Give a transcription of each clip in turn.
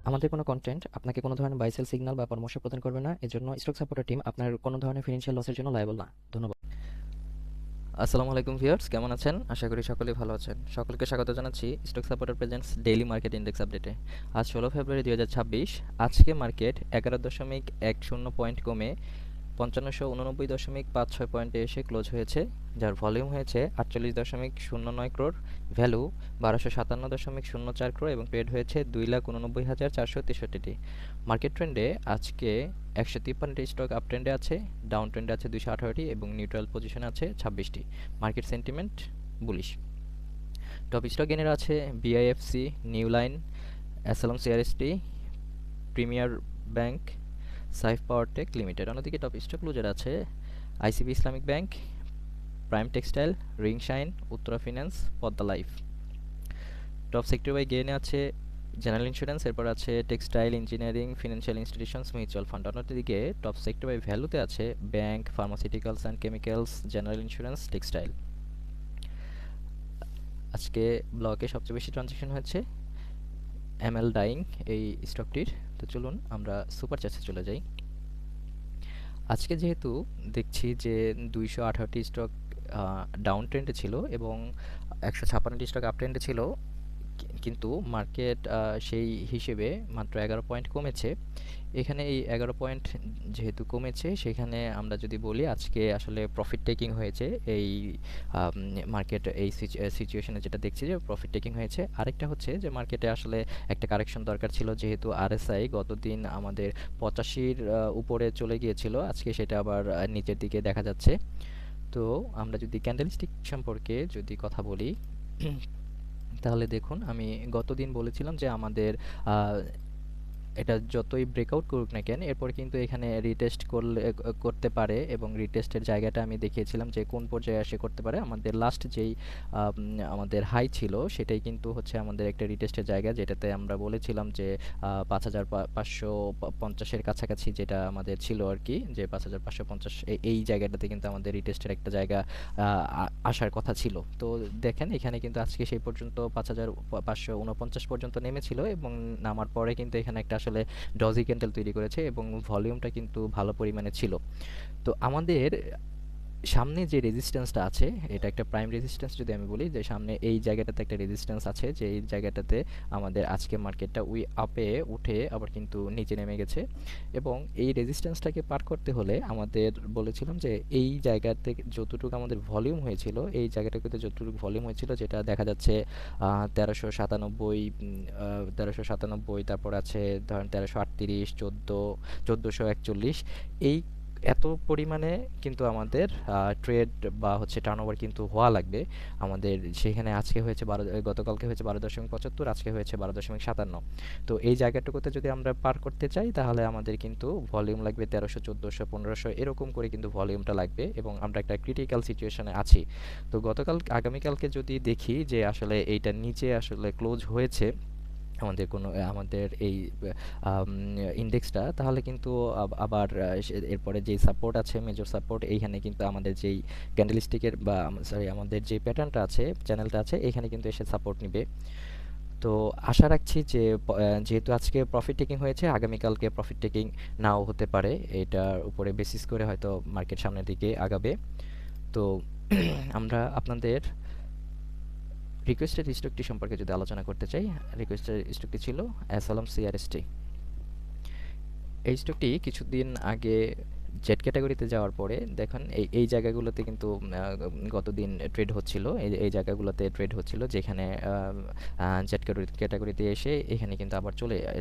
আমাদের কোনো কন্টেন্ট আপনাকে কোনো ধরনের বাই সেল সিগন্যাল বা পরামর্শ প্রদান করবে না। এজন্য স্টক সাপোর্টার টিম আপনার কোনো ধরনের ফিনান্সিয়াল লসের জন্য লায়াবল না। ধন্যবাদ। আসসালামু আলাইকুম ভিউয়ার্স, কেমন আছেন? আশা করি সকলেই ভালো আছেন। সকলকে স্বাগত জানাচ্ছি stock supporter presents daily market index আপডেটে। আজ 16 ফেব্রুয়ারি 2026। আজকে মার্কেট 11.10 পয়েন্ট কমে 5589.56 পয়েন্টে এসে ক্লোজ হয়েছে, যার ভলিউম হয়েছে 48.09 ক্রোড়, ভ্যালু 1257.04 ক্রোড় এবং ট্রেড হয়েছে 2,89,463টি। মার্কেট ট্রেন্ডে আজকে 153টি স্টক আপ ট্রেন্ডে আছে, ডাউন ট্রেন্ডে আছে 218টি এবং নিউট্রাল পজিশনে আছে 26টি। Market sentiment bullish. Top stock gainer আছে বিআইএফসি, নিউ লাইন, অ্যাসালম CRST, Premier Bank, Saif powertec limited. অন্যদিকে টপ স্টক লুজার আছে ICB Islamic bank, prime textile, ring shine, Uttara finance, Padma life. Top sector by গেইনে আছে জেনারেল ইন্স্যুরেন্স, এরপর আছে textile, engineering, financial institutions, mutual fund. অন্যদিকে top sector by ভ্যালুতে আছে bank, pharmaceuticals and chemicals, general insurance, textile. আজকে ব্লকে সবচেয়ে বেশি ট্রানজ্যাকশন হয়েছে এমএল ডাইং এই স্টকটির। তো চলুন আমরা সুপার চ্যাটে চলে যাই। আজকে যেহেতু দেখছি যে 218টি স্টক ডাউন ট্রেন্ডে ছিল এবং 156টি স্টক আপ ট্রেন্ডে ছিল, কিন্তু মার্কেট সেই হিসেবে মাত্র 11 পয়েন্ট কমেছে। এখানে এই 11 পয়েন্ট যেহেতু কমেছে, সেখানে আমরা যদি বলি আজকে আসলে প্রফিট টেকিং হয়েছে। এই মার্কেট এই সিচুয়েশনে যেটা দেখছি যে প্রফিট টেকিং হয়েছে। আরেকটা হচ্ছে যে মার্কেটে আসলে একটা কারেকশন দরকার ছিল, যেহেতু আরএসআই গতদিন আমাদের 85-র উপরে চলে গিয়েছিল, আজকে সেটা আবার নিচের দিকে দেখা যাচ্ছে। তো আমরা যদি ক্যান্ডেলস্টিক সম্পর্কে যদি কথা বলি, তাহলে দেখুন আমি গতদিন বলেছিলাম যে আমাদের এটা যতই ব্রেকআউট করুক না কেন, এরপর কিন্তু এখানে রিটেস্ট করতে পারে এবং রিটেস্টের জায়গাটা আমি দেখিয়েছিলাম যে কোন পর্যায়ে এসে করতে পারে। আমাদের লাস্ট যেই আমাদের হাই ছিল সেটাই কিন্তু হচ্ছে আমাদের একটা রিটেস্টের জায়গা, যেটাতে আমরা বলেছিলাম যে 5,550-এর কাছাকাছি যেটা আমাদের ছিল আর কি, যে 5,550 এই জায়গাটাতে কিন্তু আমাদের রিটেস্টের একটা জায়গা আসার কথা ছিল। তো দেখেন এখানে কিন্তু আজকে সেই পর্যন্ত 5,549 পর্যন্ত নেমেছিল এবং নামার পরে কিন্তু এখানে একটা আসলে ডজি ক্যান্ডেল তৈরি করেছে এবং ভলিউমটা কিন্তু ভালো পরিমাণে ছিল। তো আমাদের সামনে যে রেজিস্ট্যান্সটা আছে, এটা একটা প্রাইম রেজিস্ট্যান্স যদি আমি বলি, যে সামনে এই জায়গাটাতে একটা রেজিস্ট্যান্স আছে, যে এই জায়গাটাতে আমাদের আজকে মার্কেটটা আপে উঠে আবার কিন্তু নিচে নেমে গেছে এবং এই রেজিস্ট্যান্সটাকে পার করতে হলে আমাদের বলেছিলাম যে এই জায়গা থেকে যতটুকু আমাদের ভলিউম হয়েছিল, এই জায়গাটাতে যতটুকু ভলিউম হয়েছিল যেটা দেখা যাচ্ছে 1397, 1397, তারপর আছে ধরেন 1338, 1441, এই এত পরিমাণে কিন্তু আমাদের ট্রেড বা হচ্ছে টার্নওভার কিন্তু হওয়া লাগবে আমাদের। সেখানে আজকে হয়েছে গতকালকে হয়েছে 12.75, আজকে হয়েছে 12.57। তো এই জায়গাটুকুতে যদি আমরা পার করতে চাই তাহলে আমাদের কিন্তু ভলিউম লাগবে 1300, 1400, 1500 এরকম করে কিন্তু ভলিউমটা লাগবে এবং আমরা একটা ক্রিটিক্যাল সিচুয়েশনে আছি। তো আগামীকালকে যদি দেখি যে আসলে এইটার নিচে আসলে ক্লোজ হয়েছে আমাদের এই ইন্ডেক্সটা, তাহলে কিন্তু আবার এরপরে যেই সাপোর্ট আছে, মেজর সাপোর্ট, এইখানে কিন্তু আমাদের যেই ক্যান্ডেলস্টিকের বা সরি আমাদের যে প্যাটার্নটা আছে, চ্যানেলটা আছে, এইখানে কিন্তু এসে সাপোর্ট নিবে। তো আশা রাখছি যে যেহেতু আজকে প্রফিট টেকিং হয়েছে, আগামীকালকে প্রফিট টেকিং নাও হতে পারে, এটার উপরে বেসিস করে হয়তো মার্কেট সামনের দিকে আগাবে। তো আমরা আপনাদের রিকোয়েস্টেড স্টকটি সম্পর্কে যদি আলোচনা করতে চাই, রিকোয়েস্টেড স্টকটি ছিল অ্যাসালম সিআরএসটি। এই স্টকটি কিছুদিন আগে জেড ক্যাটাগরিতে যাওয়ার পরে দেখেন এই জায়গাগুলোতে কিন্তু গতদিন ট্রেড হচ্ছিল, এই জায়গাগুলোতে ট্রেড হচ্ছিল, যেখানে জেড ক্যাটাগরিতে এসে এখানে কিন্তু আবার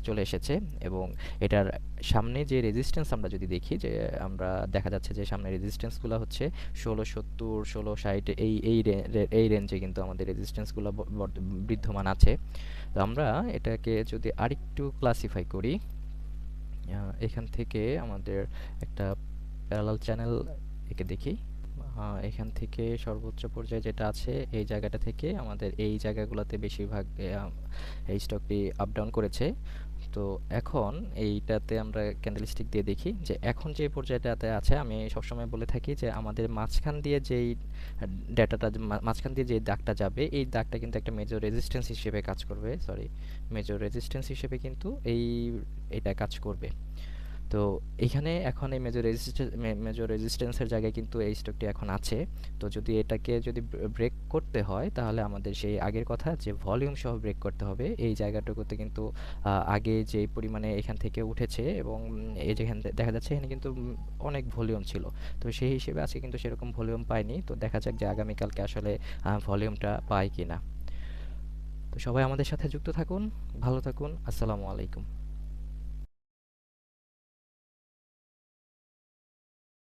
চলে এসেছে এবং এটার সামনে যে রেজিস্ট্যান্স আমরা যদি দেখি, যে আমরা দেখা যাচ্ছে যে সামনে রেজিস্ট্যান্সগুলো হচ্ছে 1670, 1660, এই রেঞ্জে কিন্তু আমাদের রেজিস্ট্যান্সগুলো বিদ্যমান আছে। তো আমরা এটাকে যদি আরেকটু ক্লাসিফাই করি, এখান থেকে আমাদের একটা প্যারালাল চ্যানেল একে দেখি, এখান থেকে সর্বোচ্চ পর্যায়ে যেটা আছে এই জায়গাটা থেকে আমাদের এই জায়গাগুলোতে বেশিরভাগ এই স্টকটি আপ ডাউন করেছে। তো এখন এইটাতে আমরা ক্যান্ডেলস্টিক দিয়ে দেখি যে এখন যে পর্যায়টাতে আছে, আমি সবসময় বলে থাকি যে আমাদের মাঝখান দিয়ে যেই ডেটাটা, মাঝখান দিয়ে যে দাগটা যাবে এই দাগটা কিন্তু একটা মেজর রেজিস্ট্যান্স হিসেবে কাজ করবে, সরি, মেজর রেজিস্ট্যান্স হিসেবে কিন্তু এটা কাজ করবে। তো এখানে এখন এই মেজর রেজিস্ট্যান্সের জায়গায় কিন্তু এই স্টকটি এখন আছে। তো যদি এটাকে যদি ব্রেক করতে হয় তাহলে আমাদের সেই আগের কথা যে ভলিউম সহ ব্রেক করতে হবে। এই জায়গাটুকুতে কিন্তু আগে যে পরিমাণে এখান থেকে উঠেছে এবং এই যেখানে দেখা যাচ্ছে এখানে কিন্তু অনেক ভলিউম ছিল। তো সেই হিসেবে আজকে কিন্তু সেরকম ভলিউম পাইনি। তো দেখা যাক যে আগামীকালকে আসলে ভলিউমটা পাই কিনা। তো সবাই আমাদের সাথে যুক্ত থাকুন, ভালো থাকুন, আসসালামু আলাইকুম।